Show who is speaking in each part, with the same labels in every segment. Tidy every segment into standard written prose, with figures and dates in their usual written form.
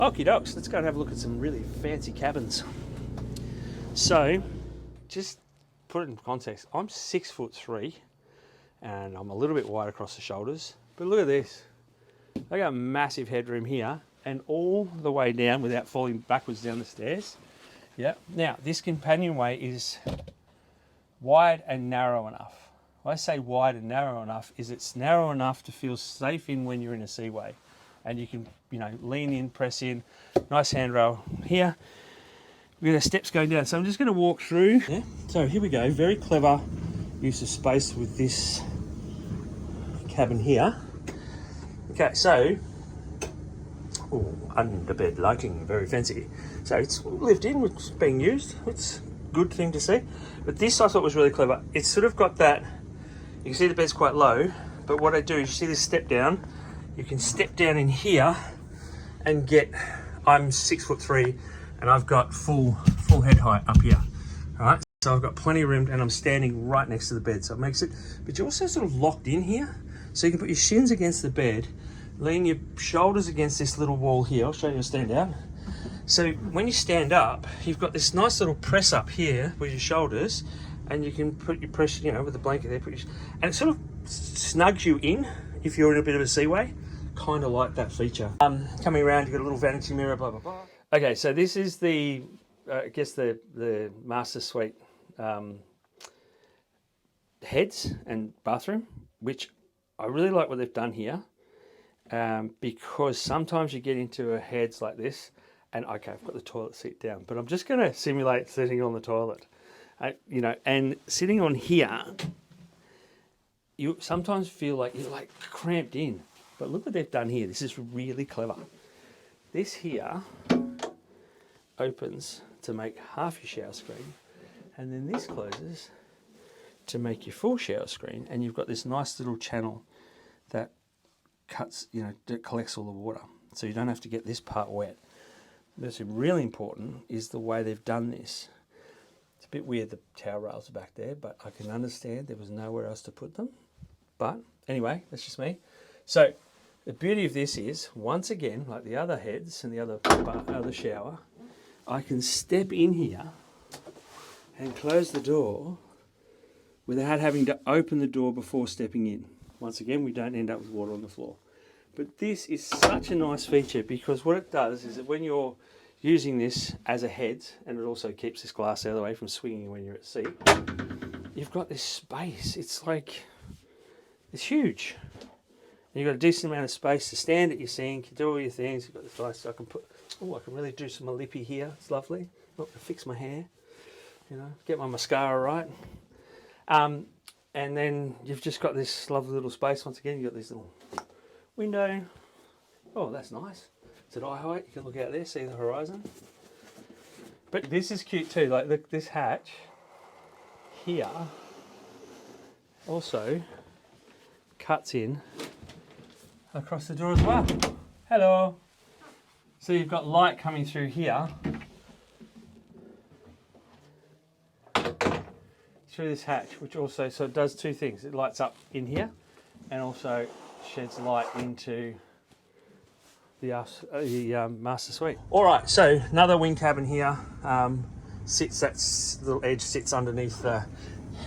Speaker 1: Okie dokes, let's go and have a look at some really fancy cabins. So, just put it in context, I'm 6'3" and I'm a little bit wide across the shoulders, but look at this. I got massive headroom here and all the way down without falling backwards down the stairs. Yeah. Now, this companionway is wide and narrow enough. When I say wide and narrow enough, is it's narrow enough to feel safe in when you're in a seaway. And you can, lean in, press in, nice handrail here. We've got our steps going down. So I'm just going to walk through. Yeah. So here we go. Very clever use of space with this cabin here. Okay, so under bed lighting, very fancy. So it's lived in, it's being used. It's a good thing to see. But this I thought was really clever. It's sort of got that, you can see the bed's quite low, but what I do is you see this step down, you can step down in here and I'm 6'3" and I've got full head height up here. All right, so I've got plenty of room and I'm standing right next to the bed. So it makes it, but you're also sort of locked in here. So you can put your shins against the bed, lean your shoulders against this little wall here. I'll show you a stand down. So when you stand up, you've got this nice little press up here with your shoulders, and you can put your pressure, with the blanket there, and it sort of snugs you in if you're in a bit of a seaway. Kind of like that feature. Coming around, you've got a little vanity mirror, blah, blah, blah. Okay, so this is the, I guess the master suite heads and bathroom, which I really like what they've done here. Because sometimes you get into a heads like this, and okay, I've got the toilet seat down, but I'm just going to simulate sitting on the toilet, and sitting on here, you sometimes feel like you're like cramped in, but look what they've done here. This is really clever. This here opens to make half your shower screen, and then this closes to make your full shower screen, and you've got this nice little channel that cuts, that collects all the water, so you don't have to get this part wet. What's really important is the way they've done this. It's a bit weird the towel rails are back there, but I can understand there was nowhere else to put them. But anyway, that's just me. So the beauty of this is, once again, like the other heads and the other shower, I can step in here and close the door without having to open the door before stepping in. Once again, we don't end up with water on the floor. But this is such a nice feature, because what it does is that when you're using this as a head, and it also keeps this glass out of the way from swinging when you're at sea, you've got this space. It's like, it's huge. And you've got a decent amount of space to stand at your sink, do all your things. You've got this nice, I can really do some lippy here. It's lovely. Oh, fix my hair, get my mascara right. And then you've just got this lovely little space. Once again, you've got this little window. Oh, that's nice. It's at eye height. You can look out there, see the horizon. But this is cute too. Like, look, this hatch here also cuts in across the door as well. Hello. So you've got light coming through here through this hatch, which also, so it does two things. It lights up in here and also sheds light into the master suite. All right, so another wing cabin here. That little edge sits underneath the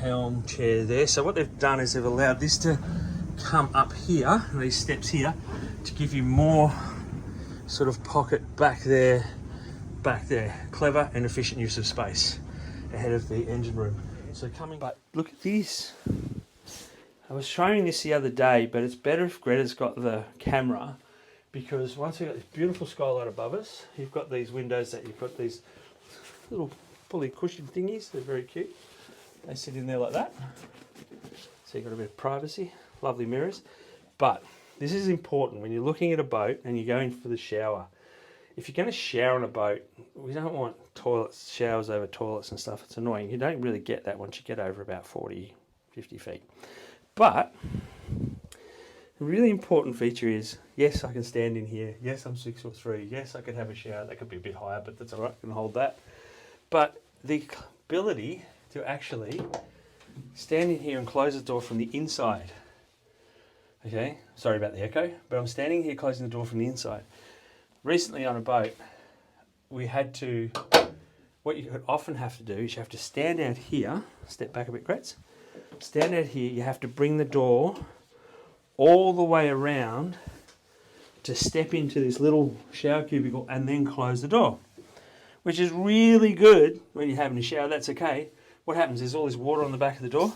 Speaker 1: helm chair there. So what they've done is they've allowed this to come up here, these steps here, to give you more sort of pocket back there. Clever and efficient use of space ahead of the engine room. So but look at this. I was showing this the other day, but it's better if Greta's got the camera, because once we've got this beautiful skylight above us, you've got these windows that you've got these little pulley cushion thingies. They're very cute. They sit in there like that. So you've got a bit of privacy, lovely mirrors. But this is important when you're looking at a boat and you're going for the shower. If you're going to shower on a boat, we don't want showers over toilets and stuff. It's annoying. You don't really get that once you get over about 40, 50 feet. But the really important feature is, yes, I can stand in here. Yes, I'm 6'3". Yes, I could have a shower. That could be a bit higher, but that's all right. I can hold that. But the ability to actually stand in here and close the door from the inside. Okay, sorry about the echo, but I'm standing here closing the door from the inside. recently on a boat, we had to, what you could often have to do is you have to stand out here, step back a bit, Gretz, stand out here, you have to bring the door all the way around to step into this little shower cubicle and then close the door, which is really good when you're having a shower. That's okay. What happens is all this water on the back of the door.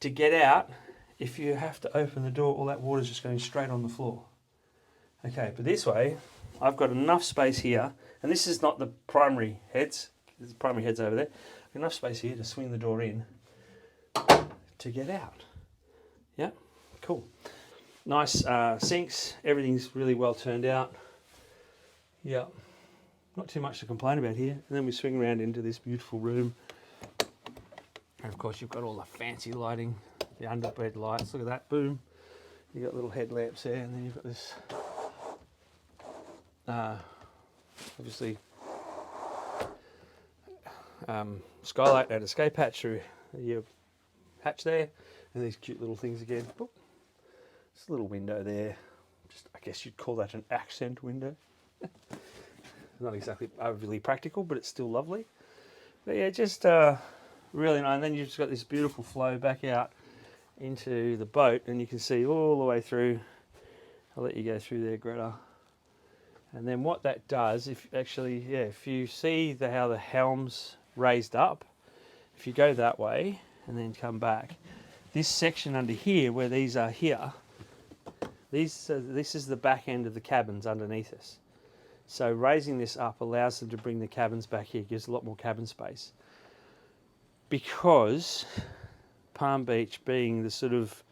Speaker 1: To get out, if you have to open the door, all that water is just going straight on the floor. Okay, but this way, I've got enough space here, and this is not the primary heads. There's primary heads over there. Enough space here to swing the door in to get out. Yeah, cool. Nice sinks. Everything's really well turned out. Yeah, not too much to complain about here. And then we swing around into this beautiful room. And of course, you've got all the fancy lighting, the underbed lights. Look at that, boom. You've got little headlamps there, and then you've got this, obviously, skylight and escape hatch through your hatch there, and these cute little things again. Boop. Just a little window there. Just, I guess you'd call that an accent window. Not exactly overly practical, but it's still lovely. But yeah, just really nice. And then you've just got this beautiful flow back out into the boat, and you can see all the way through. I'll let you go through there, Greta. And then what that does, if you see how the helm's raised up, if you go that way and then come back, this section under here, where these are here, this is the back end of the cabins underneath us. So raising this up allows them to bring the cabins back here, gives a lot more cabin space. Because Palm Beach, being the sort of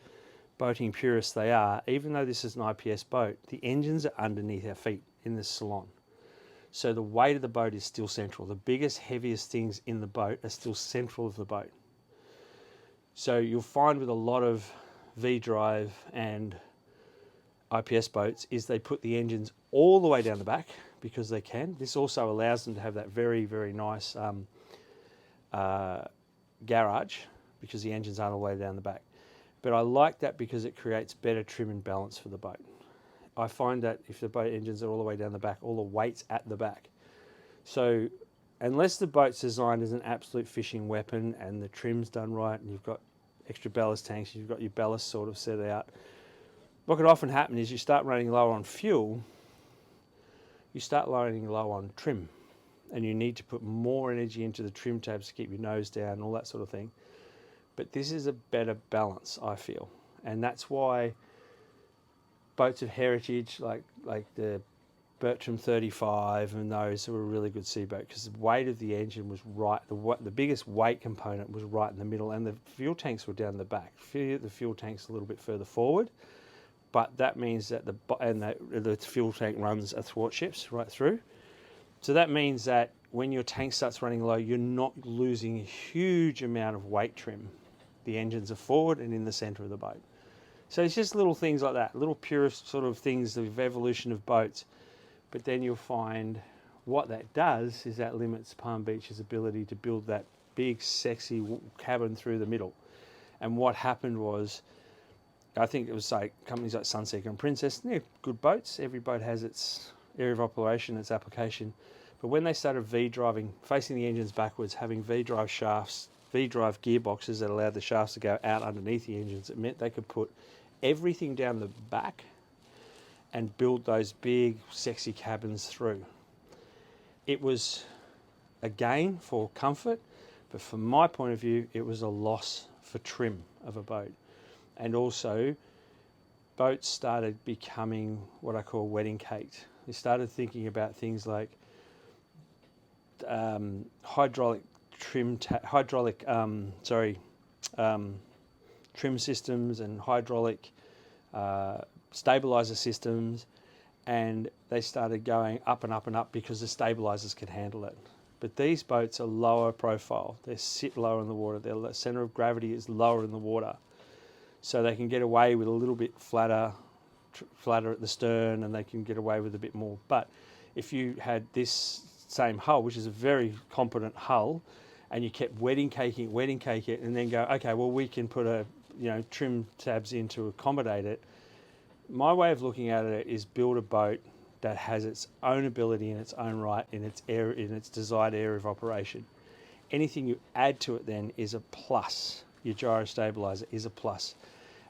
Speaker 1: boating purists they are, even though this is an IPS boat, the engines are underneath our feet in this salon. So the weight of the boat is still central. The biggest, heaviest things in the boat are still central of the boat. So you'll find with a lot of V-Drive and IPS boats is they put the engines all the way down the back because they can. This also allows them to have that very, very nice garage because the engines aren't all the way down the back. But I like that because it creates better trim and balance for the boat. I find that if the boat engines are all the way down the back, all the weight's at the back. So unless the boat's designed as an absolute fishing weapon and the trim's done right and you've got extra ballast tanks, you've got your ballast sort of set out, what can often happen is you start running low on fuel, you start running low on trim, and you need to put more energy into the trim tabs to keep your nose down, all that sort of thing. But this is a better balance, I feel. And that's why boats of heritage, like the Bertram 35 and those, were a really good sea boat because the weight of the engine was right, the biggest weight component was right in the middle, and the fuel tanks were down the back. The fuel tank's a little bit further forward, but that means that the fuel tank runs athwartships right through. So that means that when your tank starts running low, you're not losing a huge amount of weight trim. The engines are forward and in the center of the boat. So it's just little things like that, little purist sort of things of evolution of boats. But then you'll find what that does is that limits Palm Beach's ability to build that big, sexy cabin through the middle. And what happened was, I think it was like companies like Sunseeker and Princess, they're good boats. Every boat has its area of operation, its application. But when they started V-driving, facing the engines backwards, having V-drive shafts, V-drive gearboxes that allowed the shafts to go out underneath the engines, it meant they could put everything down the back and build those big, sexy cabins through. It was a gain for comfort, but from my point of view, it was a loss for trim of a boat. And also, boats started becoming what I call wedding caked. They started thinking about things like hydraulic trim systems and hydraulic stabilizer systems, and they started going up and up and up because the stabilizers could handle it. But these boats are lower profile. They sit lower in the water. Their center of gravity is lower in the water. So they can get away with a little bit flatter at the stern, and they can get away with a bit more. But if you had this same hull, which is a very competent hull, and you kept wedding caking it, and then go, okay, well, we can put trim tabs in to accommodate it. My way of looking at it is build a boat that has its own ability in its own right, in its area, in its desired area of operation. Anything you add to it then is a plus. Your gyro stabilizer is a plus.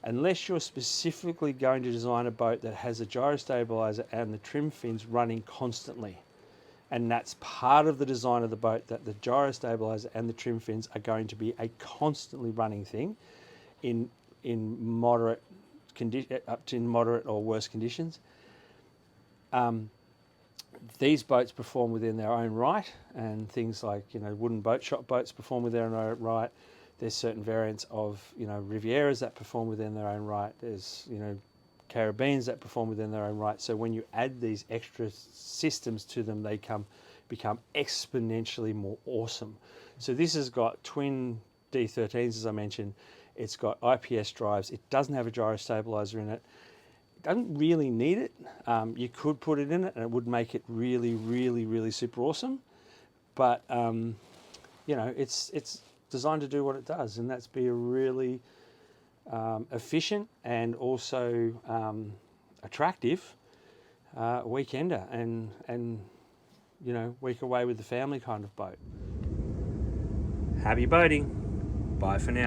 Speaker 1: Unless you're specifically going to design a boat that has a gyro stabilizer and the trim fins running constantly. And that's part of the design of the boat, that the gyro stabilizer and the trim fins are going to be a constantly running thing in moderate up to moderate or worse conditions. These boats perform within their own right, and things like, you know, wooden boat shop boats perform within their own right. There's certain variants of, you know, Rivieras that perform within their own right. There's, you know, Caribbeans that perform within their own right. So when you add these extra systems to them, they become exponentially more awesome. So this has got twin D13s, as I mentioned. It's got IPS drives. It doesn't have a gyro stabilizer in it. It doesn't really need it. You could put it in it and it would make it really, really, really super awesome. But, you know, it's designed to do what it does, and that's be a really efficient and also attractive weekender and you know, week away with the family kind of boat. Happy boating. Bye for now.